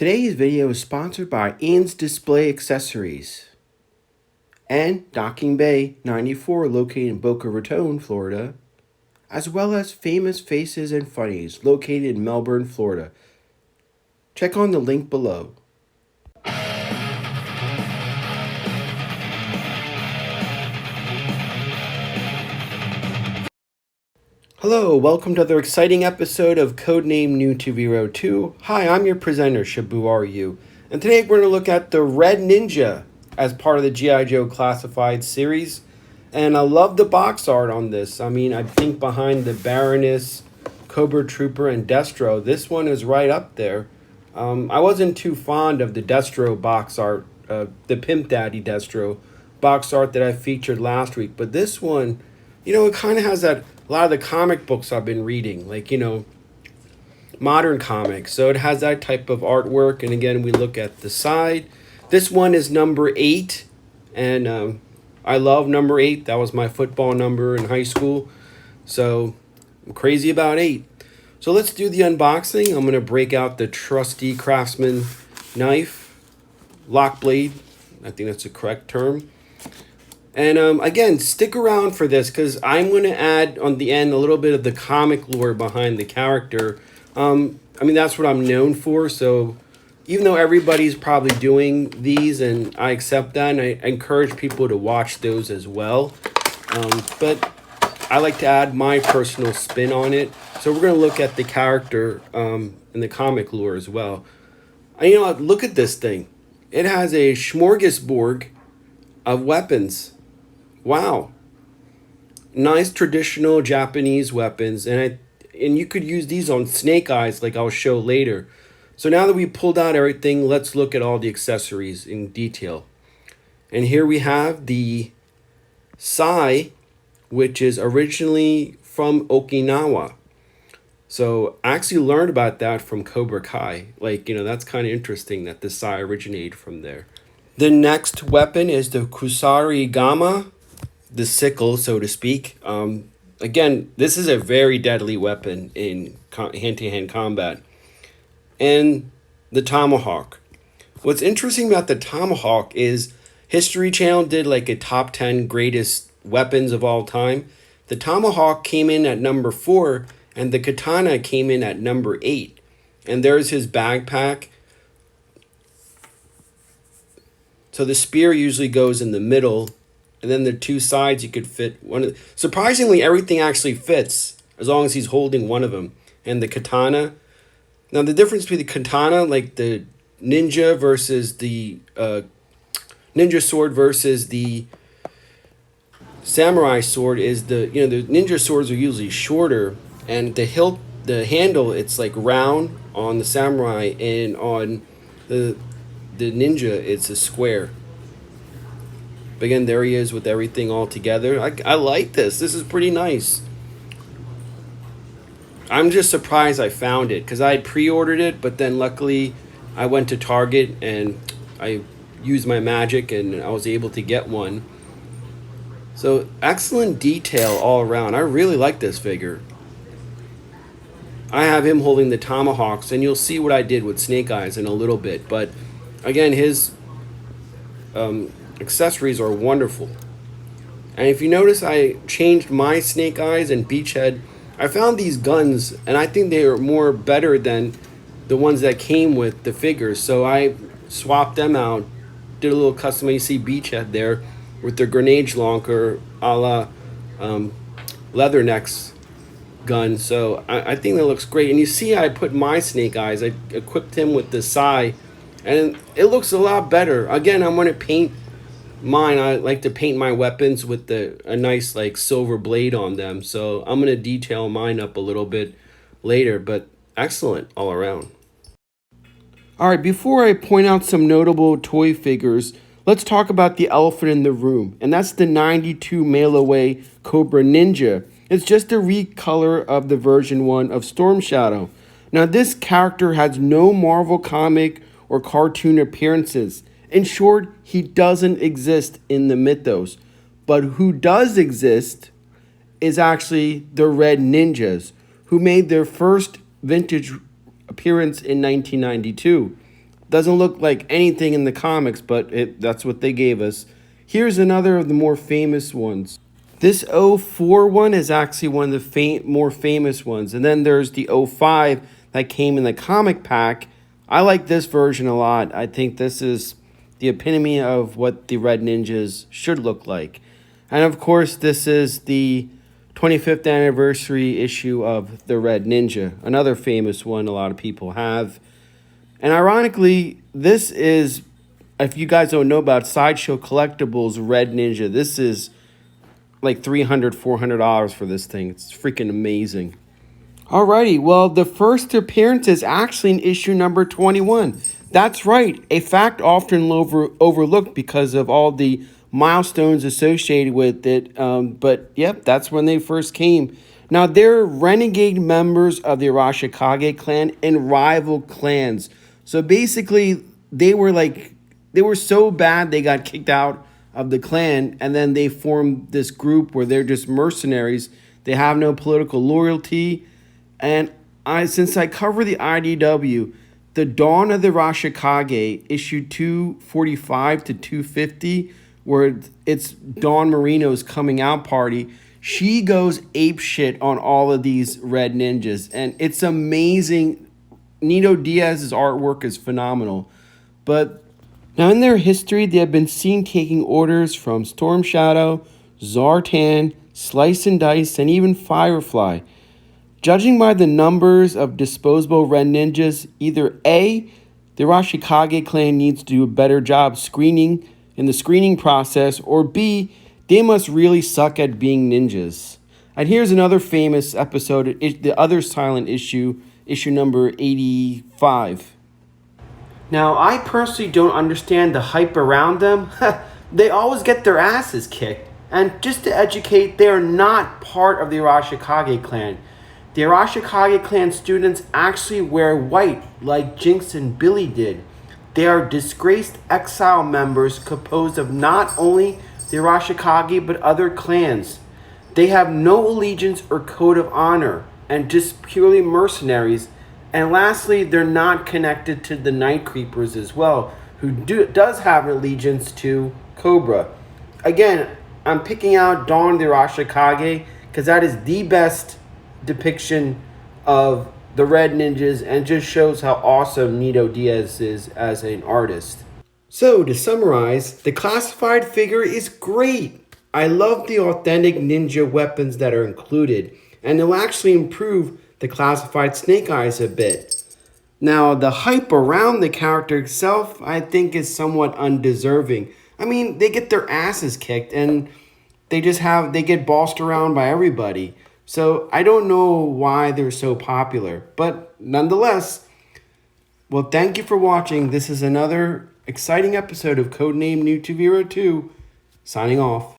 Today's video is sponsored by Ian's Display Accessories and Docking Bay 94 located in Boca Raton, Florida, as well as Famous Faces and Funnies located in Melbourne, Florida. Check on the link below. Hello, welcome to another exciting episode of Codename New to Vero 2. Hi, I'm your presenter, Shabu RU, and today we're going to look at the Red Ninja as part of the G.I. Joe Classified series. And I love the box art on this. I mean, I think behind the Baroness, Cobra Trooper, and Destro, this one is right up there. I wasn't too fond of the Destro box art, the Pimp Daddy Destro box art that I featured last week, but this one, it kind of has that. A lot of the comic books I've been reading, like, modern comics. So it has that type of artwork. And again, we look at the side. This one is number 8. And I love number 8. That was my football number in high school. So I'm crazy about 8. So let's do the unboxing. I'm going to break out the trusty Craftsman knife. Lock blade. I think that's the correct term. And again, stick around for this because I'm going to add on the end a little bit of the comic lore behind the character. I mean, that's what I'm known for. So even though everybody's probably doing these and I accept that, and I encourage people to watch those as well. But I like to add my personal spin on it. So we're going to look at the character and the comic lore as well. And, look at this thing. It has a smorgasbord of weapons. Wow. Nice traditional Japanese weapons. And you could use these on Snake Eyes like I'll show later. So now that we pulled out everything, let's look at all the accessories in detail. And here we have the Sai, which is originally from Okinawa. So I actually learned about that from Cobra Kai. That's kind of interesting that the Sai originated from there. The next weapon is the Kusarigama, the sickle, so to speak. Again, this is a very deadly weapon in hand-to-hand combat. And the tomahawk. What's interesting about the tomahawk is History Channel did like a top 10 greatest weapons of all time. The tomahawk came in at number 4, and the katana came in at number 8. And there's his backpack. So the spear usually goes in the middle, and then the two sides you could fit one. Surprisingly, everything actually fits as long as he's holding one of them. And the katana. Now the difference between the katana, like the ninja versus the ninja sword versus the samurai sword, is the ninja swords are usually shorter, and the hilt, the handle, it's like round on the samurai, and on the ninja it's a square. But again, there he is with everything all together. I like this. This is pretty nice. I'm just surprised I found it because I had pre-ordered it, but then luckily I went to Target and I used my magic and I was able to get one. So excellent detail all around. I really like this figure. I have him holding the tomahawks, and you'll see what I did with Snake Eyes in a little bit. But again, his accessories are wonderful. And if you notice, I changed my Snake Eyes and Beachhead. I found these guns, and I think they are more better than the ones that came with the figures. So I swapped them out, did a little custom. You see Beachhead there with the grenade launcher a la Leathernecks gun. So I think that looks great. And you see I put my Snake Eyes. I equipped him with the Sai, and it looks a lot better. Again, I'm going to paint mine. I like to paint my weapons with a nice like silver blade on them. So I'm going to detail mine up a little bit later, but excellent all around. All right, before I point out some notable toy figures, let's talk about the elephant in the room, and that's the 92 Mail Away Cobra Ninja. It's just a recolor of the version 1 of Storm Shadow. Now, this character has no Marvel comic or cartoon appearances. In short, he doesn't exist in the mythos. But who does exist is actually the Red Ninjas, who made their first vintage appearance in 1992. Doesn't look like anything in the comics, but that's what they gave us. Here's another of the more famous ones. This '04 one is actually one of the more famous ones. And then there's the '05 that came in the comic pack. I like this version a lot. I think this is the epitome of what the Red Ninjas should look like. And of course, this is the 25th anniversary issue of the Red Ninja, another famous one a lot of people have. And ironically, this is, if you guys don't know about Sideshow Collectibles Red Ninja, this is like $300, $400 for this thing. It's freaking amazing. Alrighty, well, the first appearance is actually in issue number 21. That's right, a fact often overlooked because of all the milestones associated with it. But yep, that's when they first came. Now, they're renegade members of the Arashikage clan and rival clans. So basically, they were so bad they got kicked out of the clan, and then they formed this group where they're just mercenaries. They have no political loyalty. And since I cover the IDW, the Dawn of the Arashikage, issue 245 to 250, where it's Dawn Marino's coming out party, she goes apeshit on all of these Red Ninjas. And it's amazing. Nito Diaz's artwork is phenomenal. But now in their history, they have been seen taking orders from Storm Shadow, Zartan, Slice and Dice, and even Firefly. Judging by the numbers of disposable Red Ninjas, either A, the Arashikage clan needs to do a better job screening in the screening process, or B, they must really suck at being ninjas. And here's another famous episode, the other silent issue, issue number 85. Now, I personally don't understand the hype around them. They always get their asses kicked. And just to educate, they are not part of the Arashikage clan. The Arashikage clan students actually wear white, like Jinx and Billy did. They are disgraced exile members composed of not only the Arashikage but other clans. They have no allegiance or code of honor, and just purely mercenaries. And lastly, they're not connected to the Night Creepers as well, who does have an allegiance to Cobra. Again, I'm picking out Dawn the Arashikage because that is the best depiction of the Red Ninjas and just shows how awesome Nito Diaz is as an artist. So, to summarize, the classified figure is great. I love the authentic ninja weapons that are included, and they'll actually improve the classified Snake Eyes a bit. Now, the hype around the character itself, I think, is somewhat undeserving. I mean, they get their asses kicked, and they get bossed around by everybody. So I don't know why they're so popular, but nonetheless, well, thank you for watching. This is another exciting episode of Codename New 2 signing off.